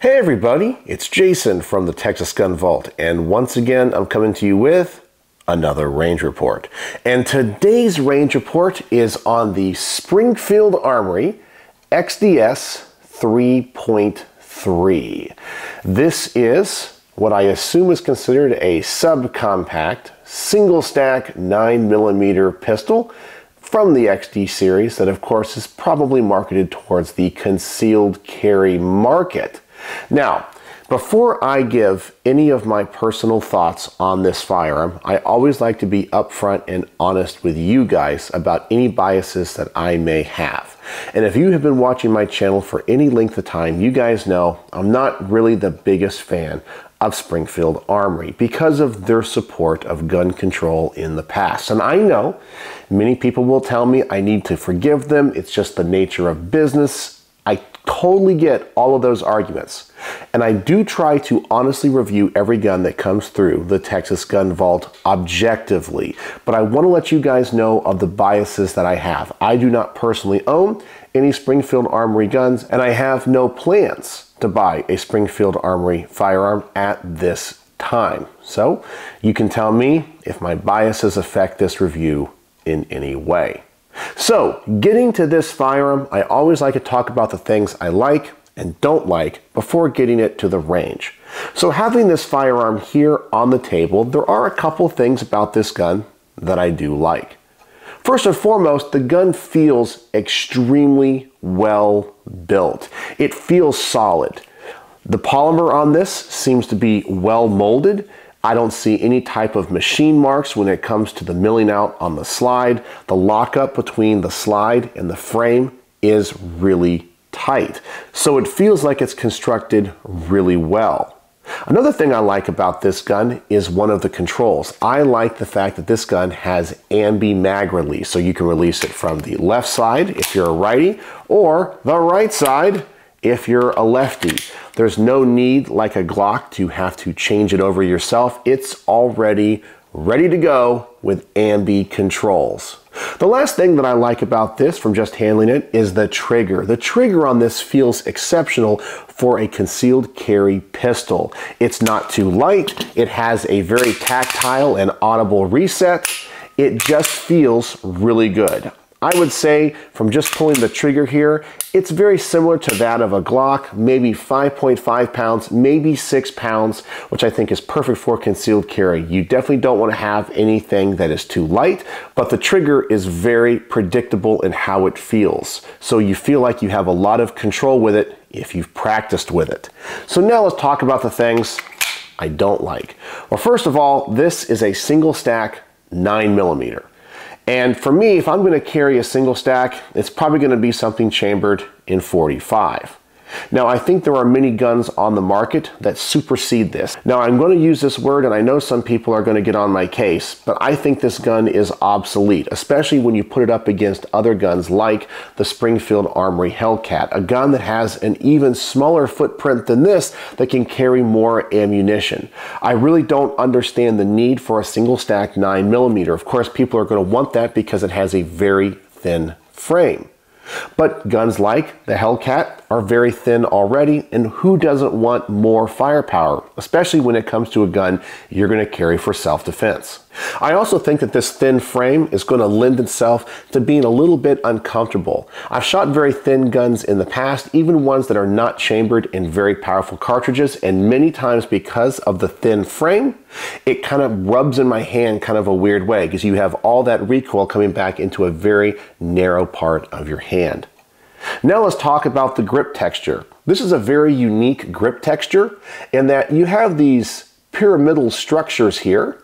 Hey everybody, it's Jason from the Texas Gun Vault, and once again I'm coming to you with another range report. And today's range report is on the Springfield Armory XDs 3.3. This is what I assume is considered a subcompact single stack 9mm pistol from the XD series that of course is probably marketed towards the concealed carry market. Now, before I give any of my personal thoughts on this firearm, I always like to be upfront and honest with you guys about any biases that I may have. And if you have been watching my channel for any length of time, you guys know I'm not really the biggest fan of Springfield Armory because of their support of gun control in the past. And I know many people will tell me I need to forgive them. It's just the nature of business. I totally get all of those arguments, and I do try to honestly review every gun that comes through the Texas Gun Vault objectively, but I want to let you guys know of the biases that I have. I do not personally own any Springfield Armory guns, and I have no plans to buy a Springfield Armory firearm at this time. So you can tell me if my biases affect this review in any way. So, getting to this firearm, I always like to talk about the things I like and don't like before getting it to the range. So having this firearm here on the table, there are a couple things about this gun that I do like. First and foremost, the gun feels extremely well built. It feels solid. The polymer on this seems to be well molded. I don't see any type of machine marks when it comes to the milling out on the slide. The lockup between the slide and the frame is really tight. So it feels like it's constructed really well. Another thing I like about this gun is one of the controls. I like the fact that this gun has ambi mag release, so you can release it from the left side if you're a righty, or the right side if you're a lefty. There's no need, like a Glock, to have to change it over yourself. It's already ready to go with ambi controls. The last thing that I like about this from just handling it is the trigger. The trigger on this feels exceptional for a concealed carry pistol. It's not too light. It has a very tactile and audible reset. It just feels really good. I would say from just pulling the trigger here, it's very similar to that of a Glock, maybe 5.5 pounds, maybe 6 pounds, which I think is perfect for concealed carry. You definitely don't want to have anything that is too light, but the trigger is very predictable in how it feels. So you feel like you have a lot of control with it if you've practiced with it. So now let's talk about the things I don't like. Well, first of all, this is a single stack 9mm. And for me, if I'm going to carry a single stack, it's probably going to be something chambered in 45. Now, I think there are many guns on the market that supersede this. Now, I'm going to use this word, and I know some people are going to get on my case, but I think this gun is obsolete, especially when you put it up against other guns like the Springfield Armory Hellcat, a gun that has an even smaller footprint than this that can carry more ammunition. I really don't understand the need for a single stack 9mm. Of course, people are going to want that because it has a very thin frame. But guns like the Hellcat are very thin already, and who doesn't want more firepower, especially when it comes to a gun you're going to carry for self-defense. I also think that this thin frame is going to lend itself to being a little bit uncomfortable. I've shot very thin guns in the past, even ones that are not chambered in very powerful cartridges, and many times because of the thin frame, it kind of rubs in my hand kind of a weird way because you have all that recoil coming back into a very narrow part of your hand. Now let's talk about the grip texture. This is a very unique grip texture in that you have these pyramidal structures here,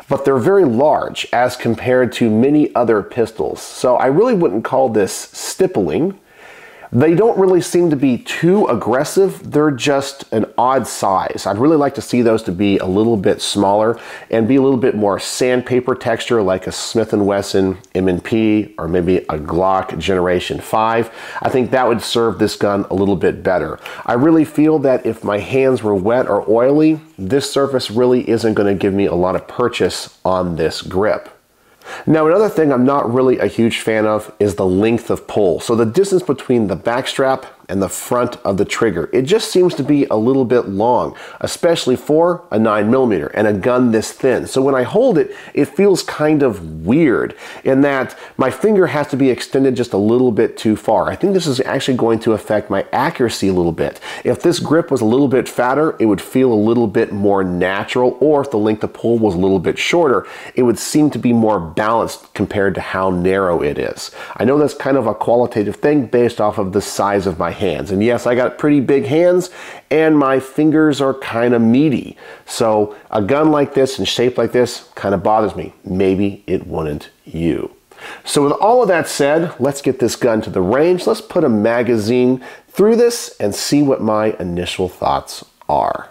but they're very large as compared to many other pistols. So I really wouldn't call this stippling. They don't really seem to be too aggressive. They're just an odd size. I'd really like to see those to be a little bit smaller and be a little bit more sandpaper texture like a Smith & Wesson M&P or maybe a Glock Generation 5. I think that would serve this gun a little bit better. I really feel that if my hands were wet or oily, this surface really isn't going to give me a lot of purchase on this grip. Now, another thing I'm not really a huge fan of is the length of pull. So the distance between the back strap and the front of the trigger. It just seems to be a little bit long, especially for a 9mm and a gun this thin. So when I hold it, it feels kind of weird in that my finger has to be extended just a little bit too far. I think this is actually going to affect my accuracy a little bit. If this grip was a little bit fatter, it would feel a little bit more natural, or if the length of pull was a little bit shorter, it would seem to be more balanced compared to how narrow it is. I know that's kind of a qualitative thing based off of the size of my hands. And yes, I got pretty big hands and my fingers are kind of meaty. So a gun like this and shaped like this kind of bothers me. Maybe it wouldn't you. So with all of that said, let's get this gun to the range. Let's put a magazine through this and see what my initial thoughts are.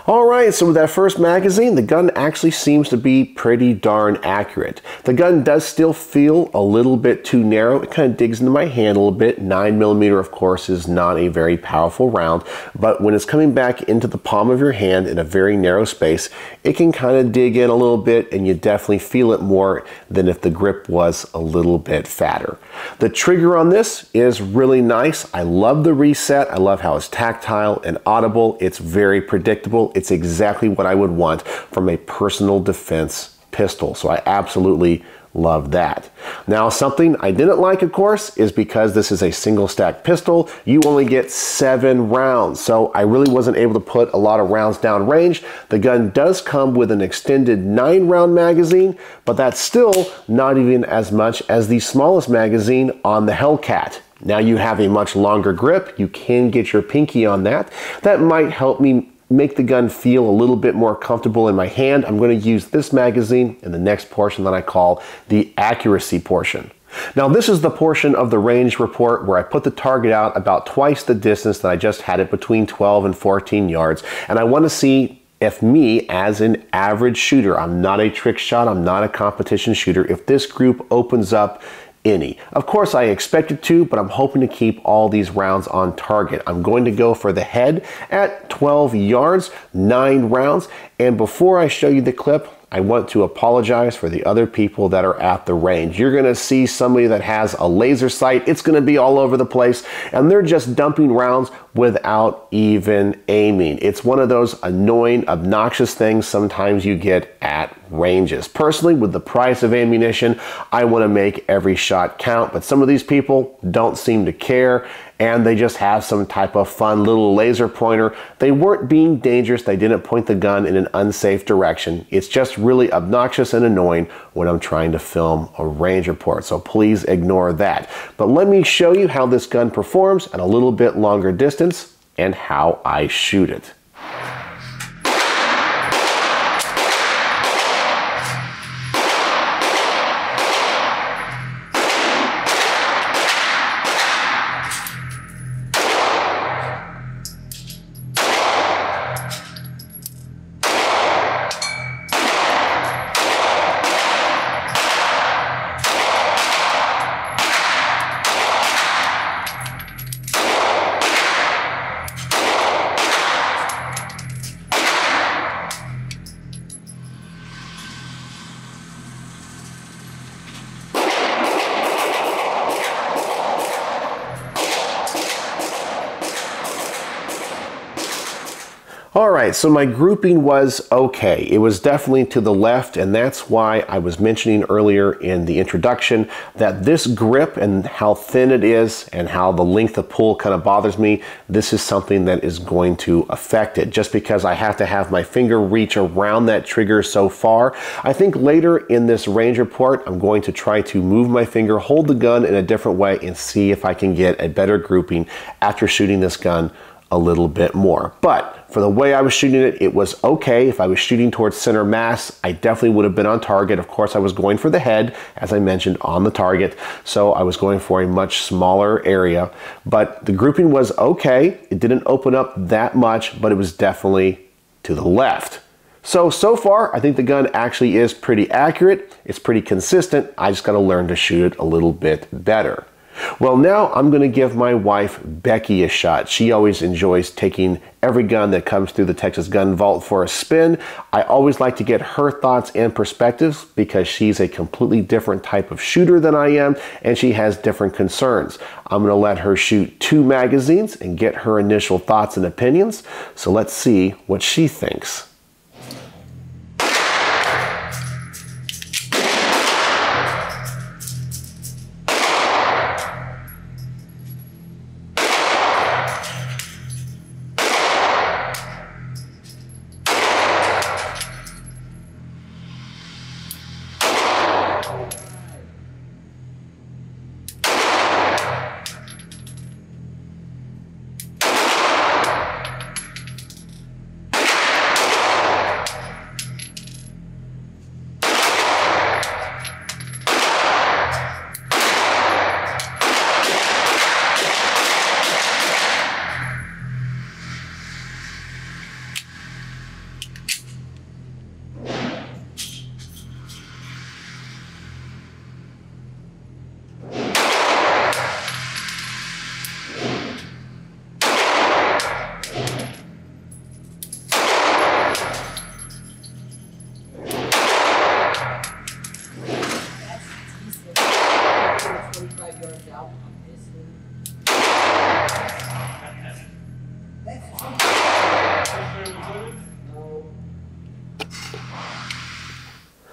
Alright, so with that first magazine, the gun actually seems to be pretty darn accurate. The gun does still feel a little bit too narrow. It kind of digs into my hand a little bit. 9mm, of course, is not a very powerful round, but when it's coming back into the palm of your hand in a very narrow space, it can kind of dig in a little bit, and you definitely feel it more than if the grip was a little bit fatter. The trigger on this is really nice. I love the reset. I love how it's tactile and audible. It's very predictable. It's exactly what I would want from a personal defense pistol. So I absolutely love that. Now, something I didn't like, of course, is because this is a single stack pistol, you only get 7 rounds. So I really wasn't able to put a lot of rounds down range. The gun does come with an extended 9-round magazine, but that's still not even as much as the smallest magazine on the Hellcat. Now you have a much longer grip. You can get your pinky on that. That might help me make the gun feel a little bit more comfortable in my hand. I'm going to use this magazine in the next portion that I call the accuracy portion. Now this is the portion of the range report where I put the target out about twice the distance that I just had it, between 12 and 14 yards, and I want to see if me, as an average shooter, I'm not a trick shot, I'm not a competition shooter, if this group opens up any. Of course I expect it to, but I'm hoping to keep all these rounds on target. I'm going to go for the head at 12 yards, 9 rounds, and before I show you the clip, I want to apologize for the other people that are at the range. You're going to see somebody that has a laser sight. It's going to be all over the place, and they're just dumping rounds without even aiming. It's one of those annoying, obnoxious things sometimes you get at ranges. Personally, with the price of ammunition, I want to make every shot count, but some of these people don't seem to care, and they just have some type of fun little laser pointer. They weren't being dangerous. They didn't point the gun in an unsafe direction. It's just really obnoxious and annoying when I'm trying to film a range report, so please ignore that. But let me show you how this gun performs at a little bit longer distance and how I shoot it. Alright, so my grouping was okay. It was definitely to the left, and that's why I was mentioning earlier in the introduction that this grip and how thin it is and how the length of pull kind of bothers me, this is something that is going to affect it. Just because I have to have my finger reach around that trigger so far, I think later in this range report, I'm going to try to move my finger, hold the gun in a different way, and see if I can get a better grouping after shooting this gun a little bit more. But for the way I was shooting it, it was okay. If I was shooting towards center mass, I definitely would have been on target. Of course, I was going for the head, as I mentioned, on the target. So I was going for a much smaller area, but the grouping was okay. It didn't open up that much, but it was definitely to the left. So far, I think the gun actually is pretty accurate. It's pretty consistent. I just got to learn to shoot it a little bit better. Well, now I'm going to give my wife Becky a shot. She always enjoys taking every gun that comes through the Texas Gun Vault for a spin. I always like to get her thoughts and perspectives because she's a completely different type of shooter than I am, and she has different concerns. I'm going to let her shoot 2 magazines and get her initial thoughts and opinions. So let's see what she thinks.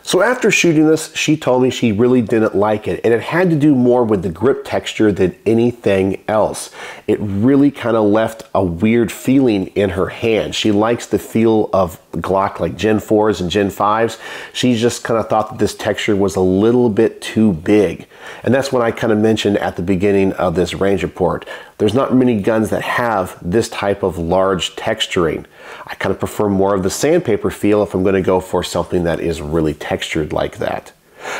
So after shooting this, she told me she really didn't like it, and it had to do more with the grip texture than anything else. It really kind of left a weird feeling in her hand. She likes the feel of Glock like Gen 4s and Gen 5s. She just kind of thought that this texture was a little bit too big. And that's what I kind of mentioned at the beginning of this range report. There's not many guns that have this type of large texturing. I kind of prefer more of the sandpaper feel if I'm going to go for something that is really textured like that.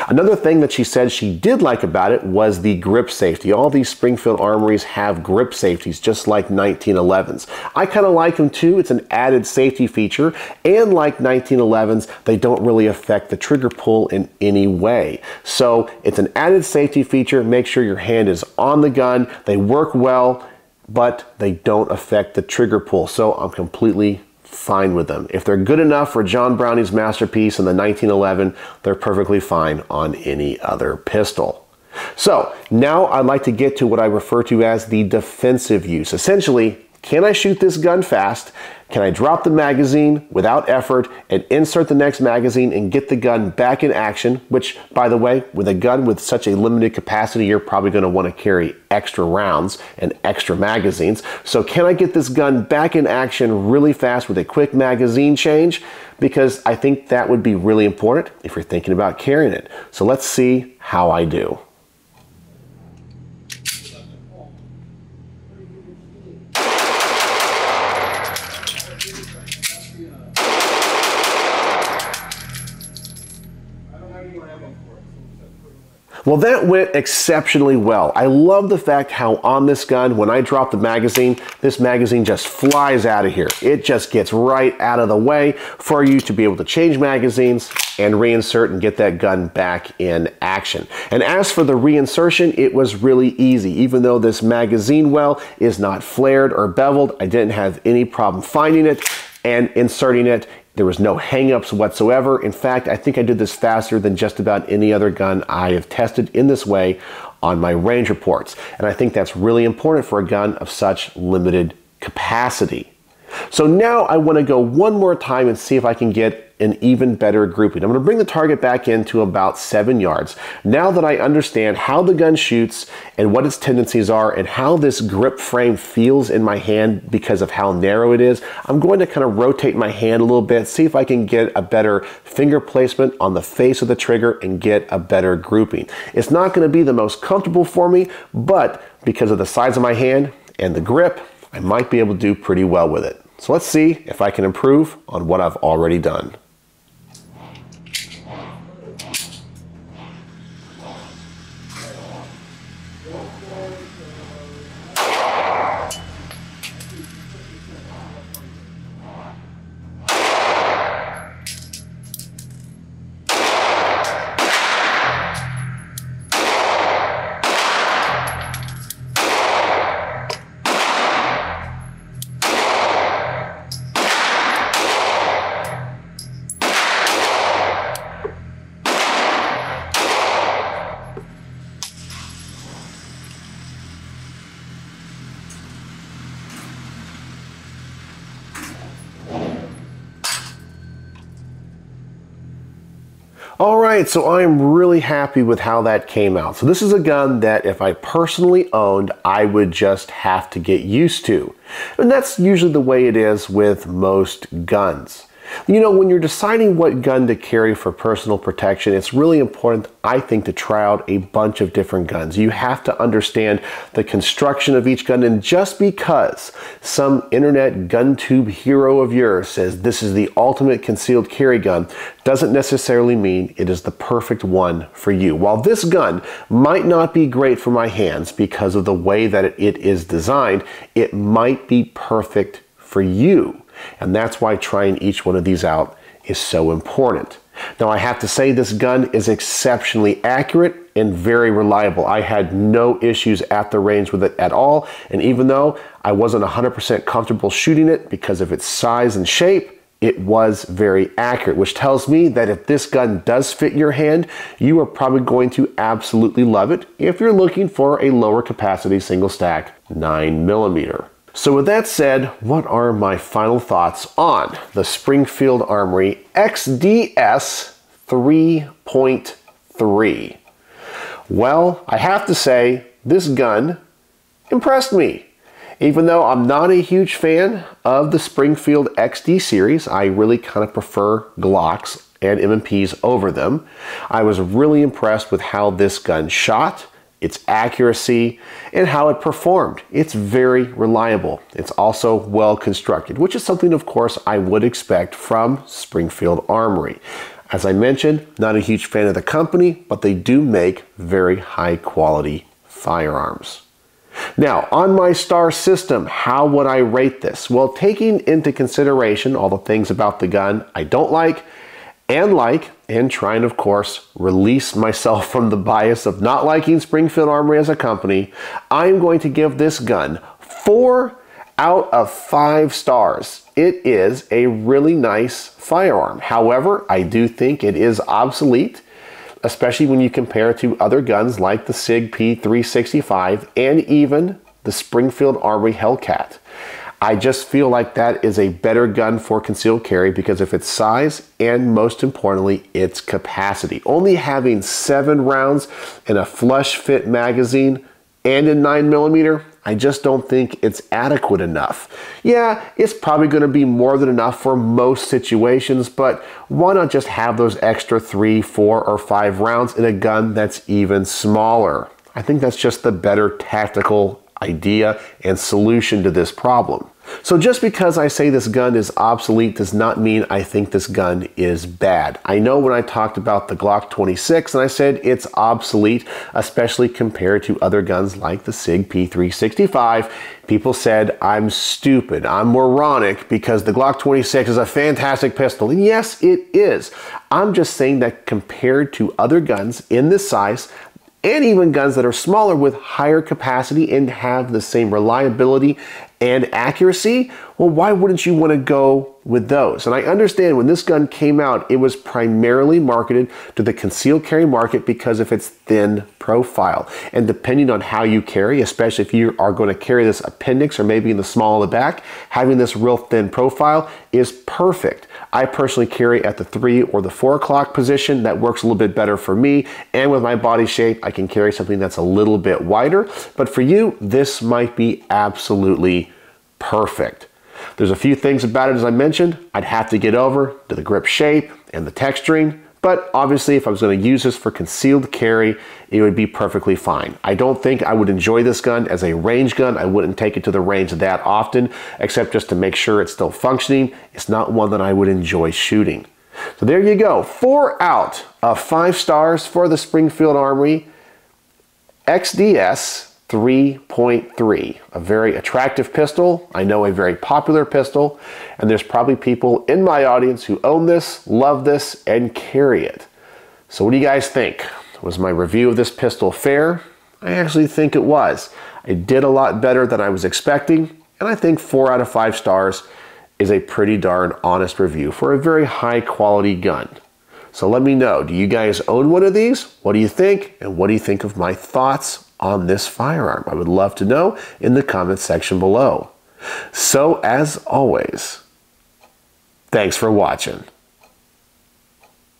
Another thing that she said she did like about it was the grip safety. All these Springfield Armories have grip safeties just like 1911s. I kind of like them too. It's an added safety feature, and like 1911s, they don't really affect the trigger pull in any way. So it's an added safety feature. Make sure your hand is on the gun. They work well, but they don't affect the trigger pull. So I'm completely fine with them. If they're good enough for John Browning's masterpiece in the 1911, they're perfectly fine on any other pistol. So now I'd like to get to what I refer to as the defensive use. Essentially, can I shoot this gun fast? Can I drop the magazine without effort and insert the next magazine and get the gun back in action? Which, by the way, with a gun with such a limited capacity, you're probably going to want to carry extra rounds and extra magazines. So can I get this gun back in action really fast with a quick magazine change? Because I think that would be really important if you're thinking about carrying it. So let's see how I do. Well, that went exceptionally well. I love the fact how on this gun, when I drop the magazine, this magazine just flies out of here. It just gets right out of the way for you to be able to change magazines and reinsert and get that gun back in action. And as for the reinsertion, it was really easy. Even though this magazine well is not flared or beveled, I didn't have any problem finding it and inserting it. There was no hang-ups whatsoever. In fact, I think I did this faster than just about any other gun I have tested in this way on my range reports. And I think that's really important for a gun of such limited capacity. So now I want to go one more time and see if I can get an even better grouping. I'm going to bring the target back into about 7 yards. Now that I understand how the gun shoots and what its tendencies are and how this grip frame feels in my hand because of how narrow it is, I'm going to kind of rotate my hand a little bit, see if I can get a better finger placement on the face of the trigger and get a better grouping. It's not going to be the most comfortable for me, but because of the size of my hand and the grip, I might be able to do pretty well with it. So let's see if I can improve on what I've already done. Alright, so I'm really happy with how that came out. So this is a gun that if I personally owned, I would just have to get used to. And that's usually the way it is with most guns. You know, when you're deciding what gun to carry for personal protection, it's really important, I think, to try out a bunch of different guns. You have to understand the construction of each gun, and just because some internet gun tube hero of yours says this is the ultimate concealed carry gun doesn't necessarily mean it is the perfect one for you. While this gun might not be great for my hands because of the way that it is designed, it might be perfect for you. And that's why trying each one of these out is so important. Now, I have to say this gun is exceptionally accurate and very reliable. I had no issues at the range with it at all. And even though I wasn't 100% comfortable shooting it because of its size and shape, it was very accurate, which tells me that if this gun does fit your hand, you are probably going to absolutely love it if you're looking for a lower capacity single stack 9mm. So with that said, what are my final thoughts on the Springfield Armory XDs 3.3? Well, I have to say, this gun impressed me. Even though I'm not a huge fan of the Springfield XD series, I really kind of prefer Glocks and M&Ps over them. I was really impressed with how this gun shot, its accuracy, and how it performed. It's very reliable. It's also well constructed, which is something, of course, I would expect from Springfield Armory. As I mentioned, not a huge fan of the company, but they do make very high quality firearms. Now, on my star system, how would I rate this? Well, taking into consideration all the things about the gun I don't like, and trying, of course, release myself from the bias of not liking Springfield Armory as a company, I'm going to give this gun 4 out of 5 stars. It is a really nice firearm. However, I do think it is obsolete, especially when you compare it to other guns like the SIG P365 and even the Springfield Armory Hellcat. I just feel like that is a better gun for concealed carry because of its size and, most importantly, its capacity. Only having 7 rounds in a flush fit magazine and in 9mm, I just don't think it's adequate enough. Yeah, it's probably going to be more than enough for most situations, but why not just have those extra 3, 4, or 5 rounds in a gun that's even smaller? I think that's just the better tactical idea and solution to this problem. So just because I say this gun is obsolete does not mean I think this gun is bad. I know when I talked about the Glock 26 and I said it's obsolete, especially compared to other guns like the SIG P365, people said I'm stupid, I'm moronic because the Glock 26 is a fantastic pistol. And yes, it is. I'm just saying that compared to other guns in this size, and even guns that are smaller with higher capacity and have the same reliability and accuracy, well, why wouldn't you want to go with those? And I understand when this gun came out, it was primarily marketed to the concealed carry market because of its thin profile. And depending on how you carry, especially if you are going to carry this appendix or maybe in the small of the back, having this real thin profile is perfect. I personally carry at the 3 or the 4 o'clock position. That works a little bit better for me. And with my body shape, I can carry something that's a little bit wider. But for you, this might be absolutely perfect. There's a few things about it, as I mentioned, I'd have to get over to the grip shape and the texturing, But obviously, if I was going to use this for concealed carry, it would be perfectly fine. I don't think I would enjoy this gun as a range gun. I wouldn't take it to the range that often, except just to make sure it's still functioning. It's not one that I would enjoy shooting. So there you go. 4 out of 5 stars for the Springfield Armory XDs 3.3, a very attractive pistol. I know a very popular pistol, and there's probably people in my audience who own this, love this, and carry it. So what do you guys think? Was my review of this pistol fair? I actually think it was. I did a lot better than I was expecting, and I think 4 out of 5 stars is a pretty darn honest review for a very high quality gun. So let me know, do you guys own one of these? What do you think? And what do you think of my thoughts on this firearm? I would love to know in the comments section below. So as always, thanks for watching.